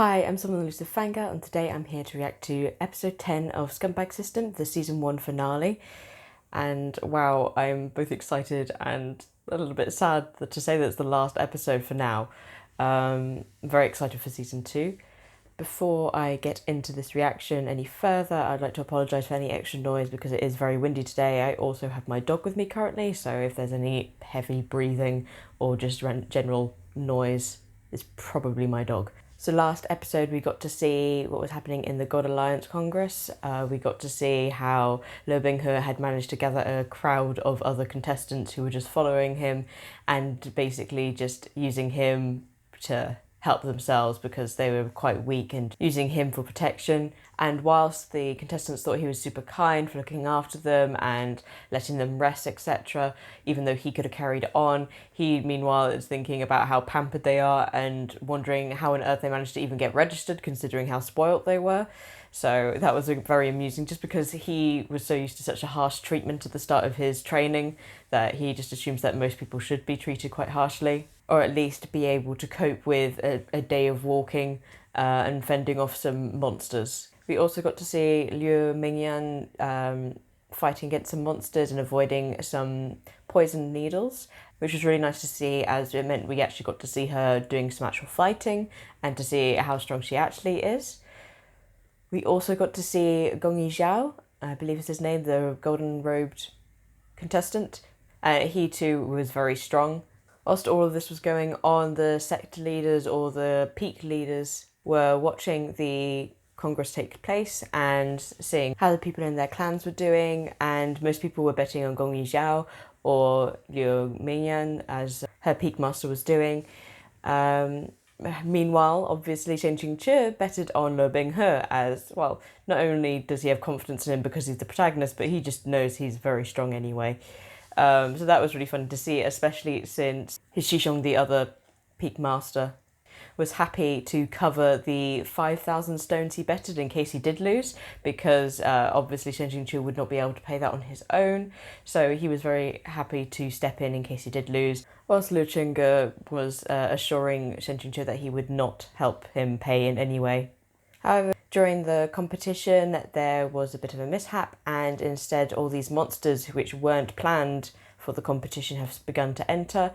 Hi, I'm Someone Elusive Fangirl, and today I'm here to react to episode 10 of Scumbag System, the season 1 finale. And wow, I'm both excited and a little bit sad to say that it's the last episode for now. Very excited for season 2. Before I get into this reaction any further, I'd like to apologise for any extra noise because it is very windy today. I also have my dog with me currently, so if there's any heavy breathing or just general noise, it's probably my dog. So last episode we got to see what was happening in the God Alliance Congress. We got to see how Le Bingqiu had managed to gather a crowd of other contestants who were just following him and basically just using him to help themselves because they were quite weak and using him for protection. And whilst the contestants thought he was super kind for looking after them and letting them rest, etc., even though he could have carried on, he meanwhile is thinking about how pampered they are and wondering how on earth they managed to even get registered considering how spoilt they were. So that was very amusing, just because he was so used to such a harsh treatment at the start of his training that he just assumes that most people should be treated quite harshly, or at least be able to cope with a day of walking and fending off some monsters. We also got to see Liu Mingyan fighting against some monsters and avoiding some poison needles, which was really nice to see, as it meant we actually got to see her doing some actual fighting and to see how strong she actually is. We also got to see Gong Yizhao, I believe is his name, the golden robed contestant. He too was very strong. Whilst all of this was going on, the sector leaders or the peak leaders were watching the Congress take place and seeing how the people in their clans were doing, and most people were betting on Gong Yizhao or Liu Mingyan as her peak master was doing. Meanwhile, obviously, Shen Qingqi betted on Le Bingqiu as, well, not only does he have confidence in him because he's the protagonist, but he just knows he's very strong anyway. So that was really fun to see, especially since his Shishong, the other peak master, was happy to cover the 5,000 stones he betted in case he did lose, because obviously Shen Qingqi would not be able to pay that on his own, so he was very happy to step in case he did lose, whilst Liu Chengge was assuring Shen Qingqi that he would not help him pay in any way. However, during the competition there was a bit of a mishap, and instead all these monsters which weren't planned for the competition have begun to enter,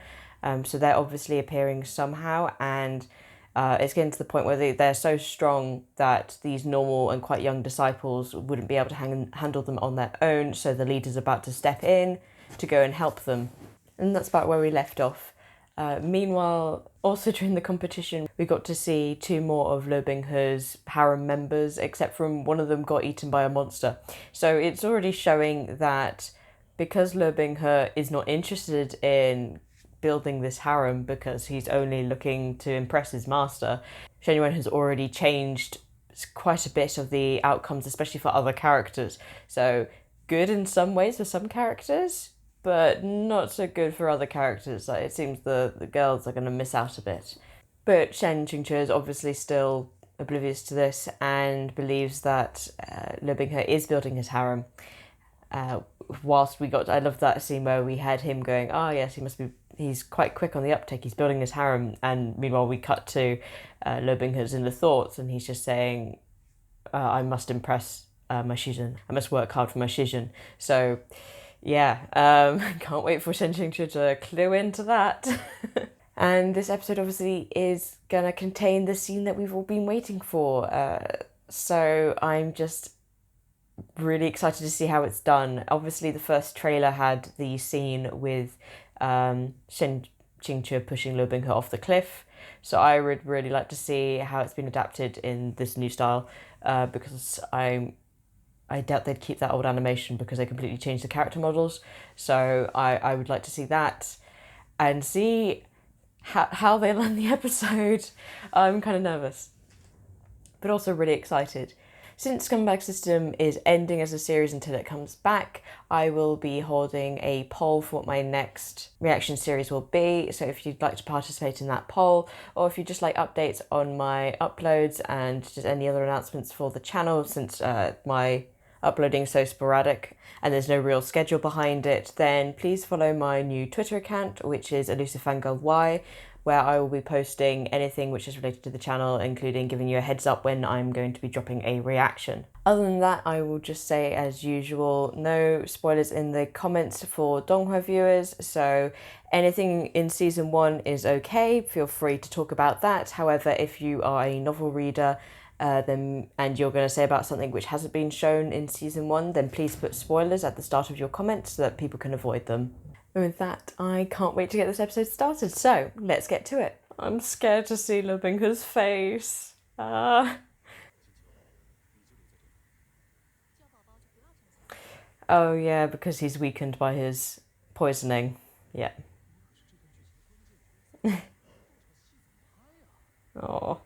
so they're obviously appearing somehow, and it's getting to the point where they're so strong that these normal and quite young disciples wouldn't be able to handle them on their own, so the leader's about to step in to go and help them. And that's about where we left off. Meanwhile, also during the competition, we got to see 2 more of Le Bingqiu's harem members, except from one of them got eaten by a monster. So it's already showing that because Le Bingqiu is not interested in building this harem because he's only looking to impress his master, Shen Yuan has already changed quite a bit of the outcomes, especially for other characters. So good in some ways for some characters, but not so good for other characters. Like, it seems the girls are going to miss out a bit. But Shen Qingqi is obviously still oblivious to this and believes that Le Bingqiu is building his harem. Whilst I love that scene where we had him going, oh yes, he's quite quick on the uptake, he's building his harem, and meanwhile we cut to Le Bingqiu's in the thoughts, and he's just saying, I must impress my shizhen, I must work hard for my shizhen. So yeah, can't wait for Shen Qingqi to clue into that. And this episode obviously is gonna contain the scene that we've all been waiting for, so I'm just really excited to see how it's done. Obviously the first trailer had the scene with Shen Qingqi pushing Le Bingqiu off the cliff, so I would really like to see how it's been adapted in this new style, because I doubt they'd keep that old animation because they completely changed the character models. So I would like to see that and see how they land the episode. I'm kind of nervous, but also really excited. Since Scumbag System is ending as a series until it comes back, I will be holding a poll for what my next reaction series will be. So if you'd like to participate in that poll, or if you'd just like updates on my uploads and just any other announcements for the channel, since my uploading is so sporadic and there's no real schedule behind it, then please follow my new Twitter account, which is ElusiveFangirlY. where I will be posting anything which is related to the channel, including giving you a heads up when I'm going to be dropping a reaction. Other than that, I will just say, as usual, no spoilers in the comments for Donghua viewers, so anything in season 1 is okay, feel free to talk about that. However, if you are a novel reader and you're going to say about something which hasn't been shown in season 1, then please put spoilers at the start of your comments so that people can avoid them. And with that, I can't wait to get this episode started, so let's get to it. I'm scared to see Le Bingqiu's face. Oh yeah, because he's weakened by his poisoning. Yeah. Oh.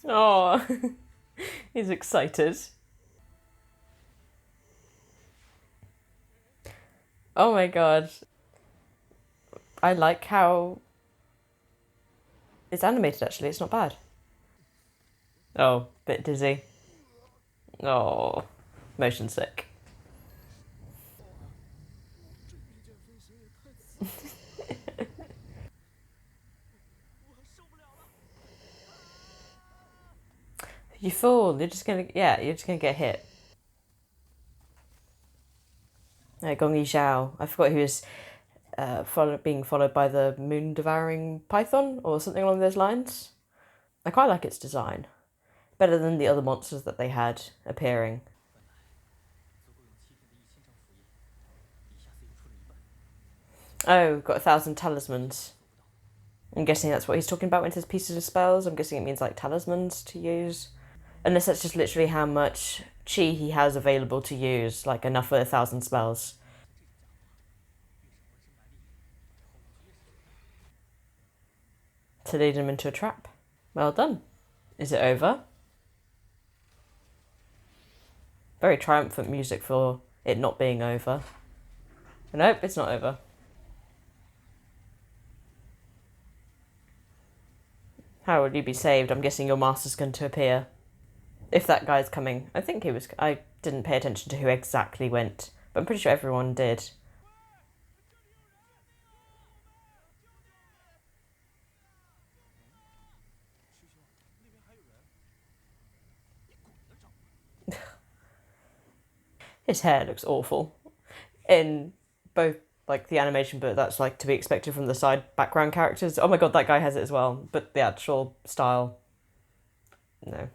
Oh. He's excited. Oh my god. I like how it's animated actually, it's not bad. Oh, bit dizzy. Oh, motion sick. You fool, you're just gonna get hit. Gong Yi Zhao. I forgot he was being followed by the moon-devouring python or something along those lines. I quite like its design. Better than the other monsters that they had appearing. Oh, got 1,000 talismans. I'm guessing that's what he's talking about when he says pieces of spells. I'm guessing it means like talismans to use. Unless that's just literally how much chi he has available to use, like enough for 1,000 spells. To lead him into a trap. Well done. Is it over? Very triumphant music for it not being over. Nope, it's not over. How would you be saved? I'm guessing your master's going to appear. If that guy's coming. I think he was... I didn't pay attention to who exactly went, but I'm pretty sure everyone did. His hair looks awful. In both, like, the animation, but that's, like, to be expected from the side background characters. Oh my god, that guy has it as well. But the actual style... No.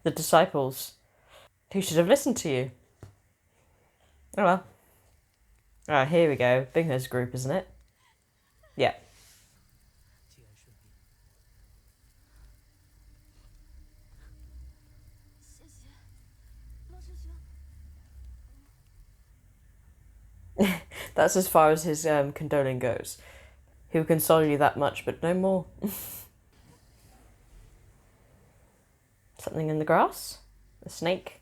The disciples. Who should have listened to you? Oh well. Alright, here we go. Bingqiu's group, isn't it? Yeah. That's as far as his condoling goes. He'll console you that much, but no more. Something in the grass? A snake?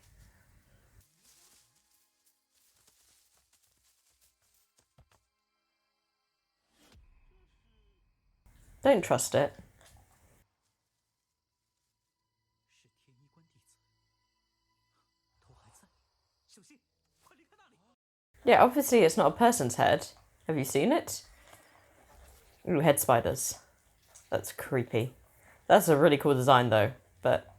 Don't trust it. Yeah, obviously it's not a person's head. Have you seen it? Ooh, head spiders. That's creepy. That's a really cool design though, but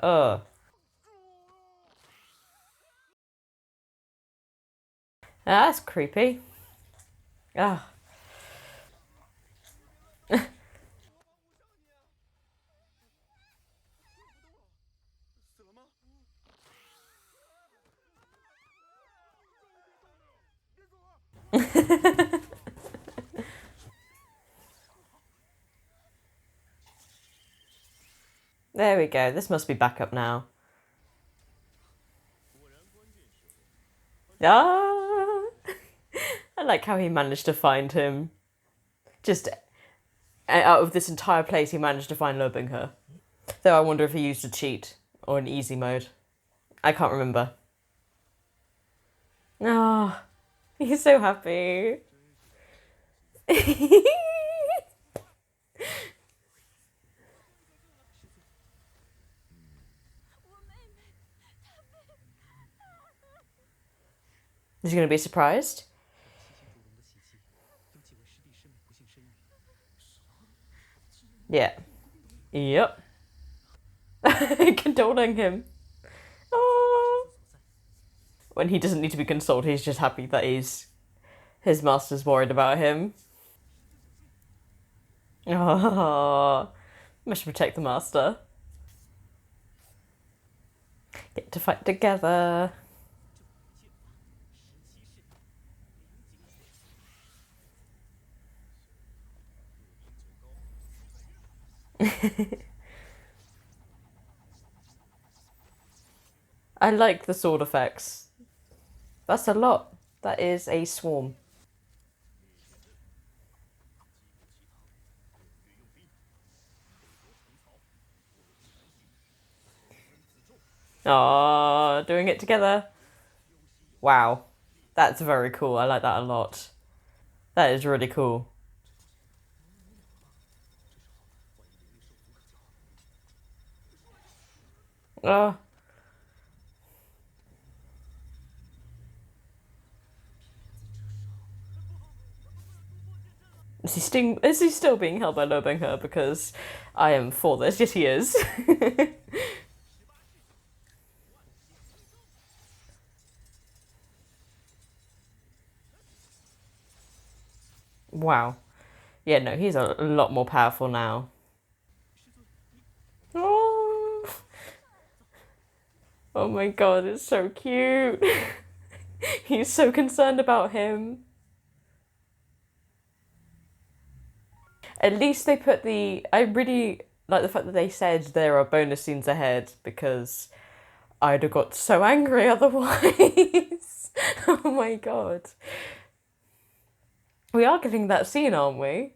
that's creepy. Ah. There we go. This must be back up now. Ah! I like how he managed to find him. Just out of this entire place, he managed to find Le Bingqiu. Though I wonder if he used a cheat or an easy mode. I can't remember. Oh, he's so happy. Is he going to be surprised? Yeah. Yep. Condoling him. Oh. When he doesn't need to be consoled, he's just happy that his master's worried about him. Oh, must protect the master. Get to fight together. I like the sword effects. That's a lot. That is a swarm. Oh, doing it together. Wow. That's very cool. I like that a lot. That is really cool. Oh. Is he still being held by Lo Binghe? Because I am for this. Yes, he is. Wow. Yeah, no, he's a lot more powerful now. Oh, oh my god, it's so cute. He's so concerned about him. At least they put I really like the fact that they said there are bonus scenes ahead because I'd have got so angry otherwise. Oh my god. We are getting that scene, aren't we?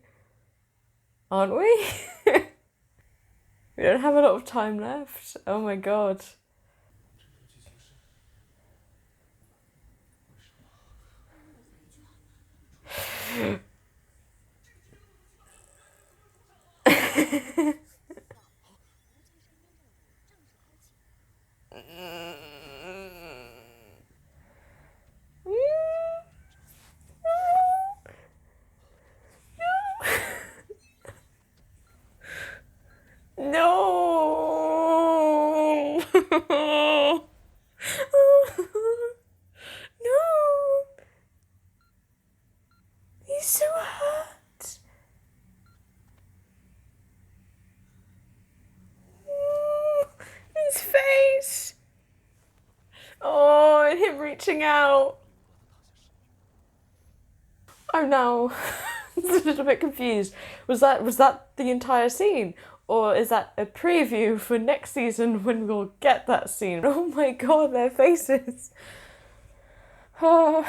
Aren't we? We don't have a lot of time left. Oh my god. No. No. He's so hurt. His face. Oh, and him reaching out. I'm now a little bit confused. Was that the entire scene? Or is that a preview for next season when we'll get that scene? Oh my god, their faces. Oh,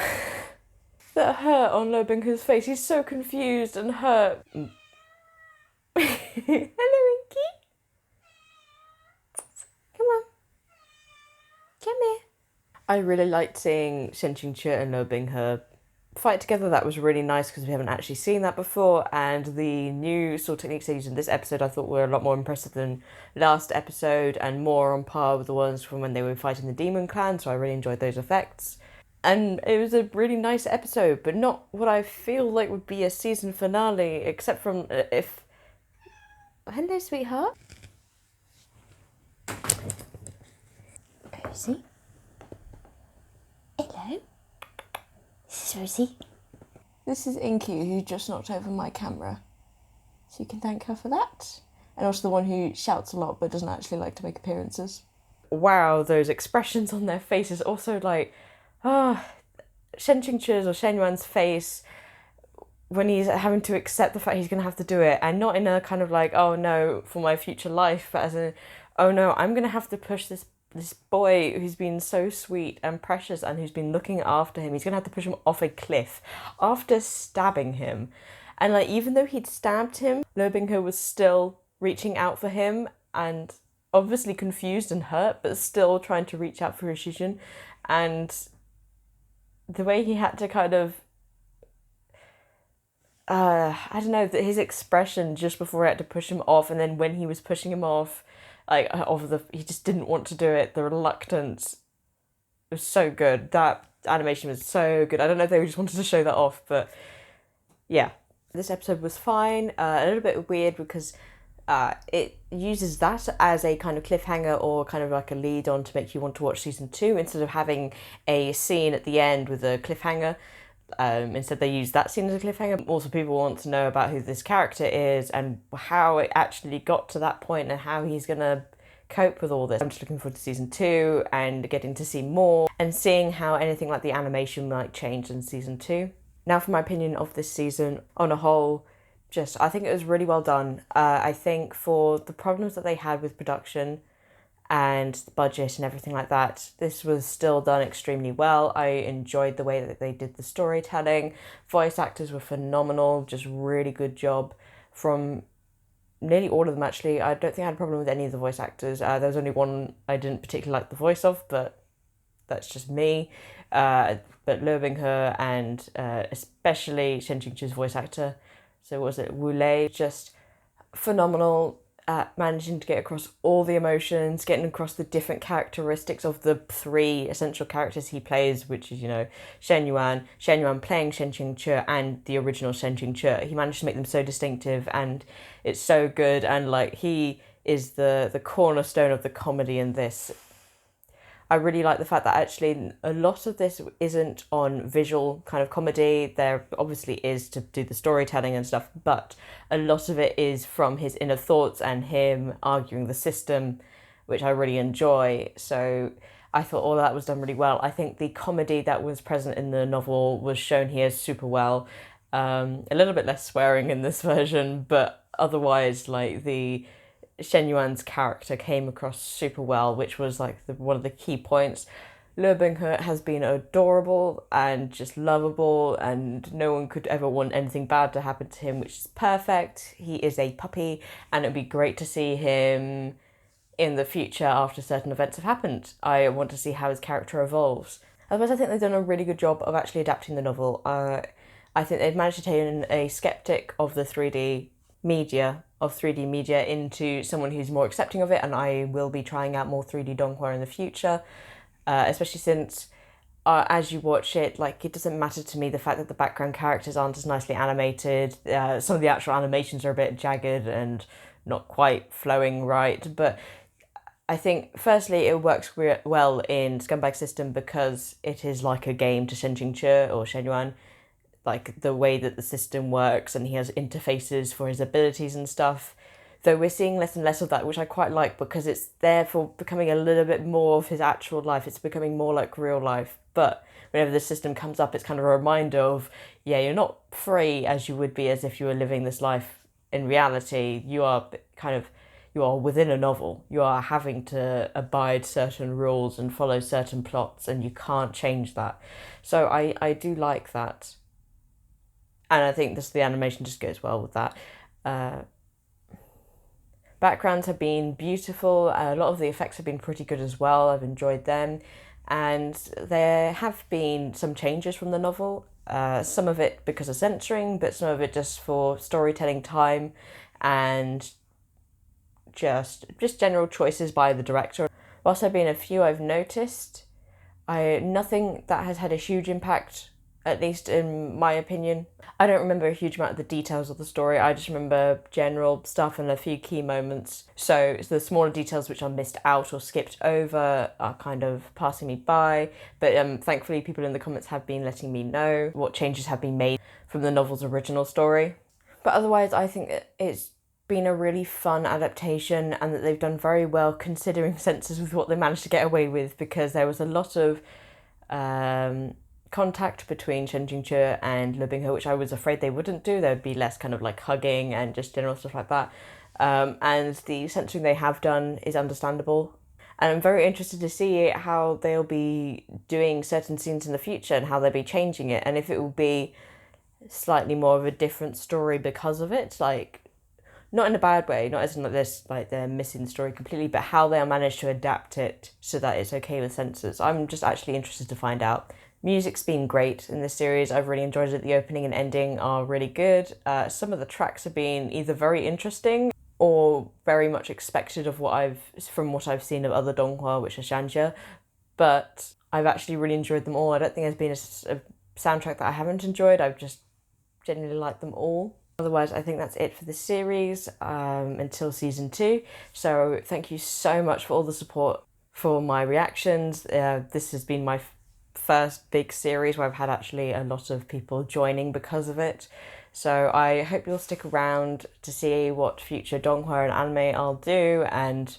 that hurt on Lo Binghe's face. He's so confused and hurt. Hello, Inky. Come on. Come here. I really liked seeing Shen Qingque and Lo Binghe fight together. That was really nice because we haven't actually seen that before, and the new sword techniques they used in this episode I thought were a lot more impressive than last episode and more on par with the ones from when they were fighting the demon clan, so I really enjoyed those effects. And it was a really nice episode, but not what I feel like would be a season finale, except from if... Hello, sweetheart. Rosie. Hello. This is Rosie. This is Inky, who just knocked over my camera. So you can thank her for that. And also the one who shouts a lot but doesn't actually like to make appearances. Wow, those expressions on their faces. Also like, Shen Qingque's or Shen Yuan's face when he's having to accept the fact he's going to have to do it, and not in a kind of like, oh no, for my future life, but as in, oh no, I'm going to have to push this boy who's been so sweet and precious and who's been looking after him, he's going to have to push him off a cliff after stabbing him. And like, even though he'd stabbed him, Lo Binghe was still reaching out for him, and obviously confused and hurt, but still trying to reach out for Shijun. And the way he had to kind of, I don't know, that his expression just before he had to push him off, and then when he was pushing him off, like, he just didn't want to do it, the reluctance, it was so good. That animation was so good. I don't know if they just wanted to show that off, but yeah. This episode was fine, a little bit weird because it uses that as a kind of cliffhanger or kind of like a lead on to make you want to watch season 2 instead of having a scene at the end with a cliffhanger. Instead they use that scene as a cliffhanger. Also, people want to know about who this character is and how it actually got to that point and how he's gonna cope with all this. I'm just looking forward to season 2 and getting to see more and seeing how anything like the animation might change in season 2. Now for my opinion of this season on a whole, I think it was really well done. I think for the problems that they had with production and the budget and everything like that, this was still done extremely well. I enjoyed the way that they did the storytelling. Voice actors were phenomenal, just really good job from nearly all of them actually. I don't think I had a problem with any of the voice actors. There was only one I didn't particularly like the voice of, but that's just me. But Liu Binghe and especially Shen Qingqiu's voice actor, so was it Wu Lei, just phenomenal at managing to get across all the emotions, getting across the different characteristics of the 3 essential characters he plays, which is, Shen Yuan playing Shen Qingqiu and the original Shen Qingqiu. He managed to make them so distinctive and it's so good, and like he is the cornerstone of the comedy in this. I really like the fact that actually a lot of this isn't on visual kind of comedy. There obviously is to do the storytelling and stuff, but a lot of it is from his inner thoughts and him arguing the system, which I really enjoy. So I thought all of that was done really well. I think the comedy that was present in the novel was shown here super well. A little bit less swearing in this version, but otherwise, like, the Shen Yuan's character came across super well, which was like one of the key points. Liu Binghe has been adorable and just lovable, and no one could ever want anything bad to happen to him, which is perfect. He is a puppy, and it'd be great to see him in the future after certain events have happened. I want to see how his character evolves. Otherwise, I think they've done a really good job of actually adapting the novel. I think they've managed to turn a skeptic of the 3D media into someone who's more accepting of it, and I will be trying out more 3D donghua in the future, especially since as you watch it, like, it doesn't matter to me the fact that the background characters aren't as nicely animated. Some of the actual animations are a bit jagged and not quite flowing right, but I think firstly it works well in Scumbag System because it is like a game to Shen Qingqiu or Shen Yuan, like the way that the system works, and he has interfaces for his abilities and stuff. Though we're seeing less and less of that, which I quite like because it's therefore becoming a little bit more of his actual life. It's becoming more like real life. But whenever the system comes up, it's kind of a reminder of, yeah, you're not free as you would be as if you were living this life in reality. You are within a novel. You are having to abide certain rules and follow certain plots, and you can't change that. So I do like that. And I think the animation just goes well with that. Backgrounds have been beautiful. A lot of the effects have been pretty good as well. I've enjoyed them. And there have been some changes from the novel. Some of it because of censoring, but some of it just for storytelling time and just general choices by the director. Whilst there have been a few I've noticed, nothing that has had a huge impact, at least in my opinion. I don't remember a huge amount of the details of the story. I just remember general stuff and a few key moments. So the smaller details which are missed out or skipped over are kind of passing me by. But thankfully people in the comments have been letting me know what changes have been made from the novel's original story. But otherwise, I think it's been a really fun adaptation, and that they've done very well considering censors with what they managed to get away with, because there was a lot of contact between Shen Qingqiu and Liu Binghe, which I was afraid they wouldn't do. There would be less kind of like hugging and just general stuff like that. And the censoring they have done is understandable. And I'm very interested to see how they'll be doing certain scenes in the future and how they'll be changing it, and if it will be slightly more of a different story because of it. Like, not in a bad way, not as in like this, like they're missing the story completely, but how they managed to adapt it so that it's okay with censors. I'm just actually interested to find out. Music's been great in this series. I've really enjoyed it. The opening and ending are really good. Some of the tracks have been either very interesting or very much expected from what I've seen of other donghua, which are shanjia, but I've actually really enjoyed them all. I don't think there's been a soundtrack that I haven't enjoyed. I've just genuinely liked them all. Otherwise, I think that's it for this series until season 2. So thank you so much for all the support for my reactions. This has been my first big series where I've had actually a lot of people joining because of it. So I hope you'll stick around to see what future donghua and anime I'll do, and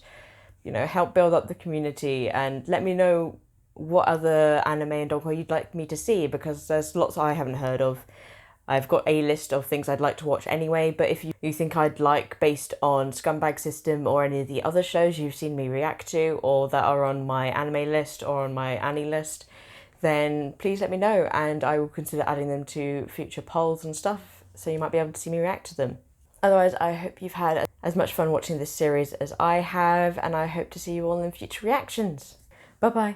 help build up the community, and let me know what other anime and donghua you'd like me to see, because there's lots I haven't heard of. I've got a list of things I'd like to watch anyway, but if you think I'd like based on Scumbag System or any of the other shows you've seen me react to or that are on my anime list or on my Annie list, then please let me know and I will consider adding them to future polls and stuff, so you might be able to see me react to them. Otherwise, I hope you've had as much fun watching this series as I have, and I hope to see you all in future reactions. Bye bye.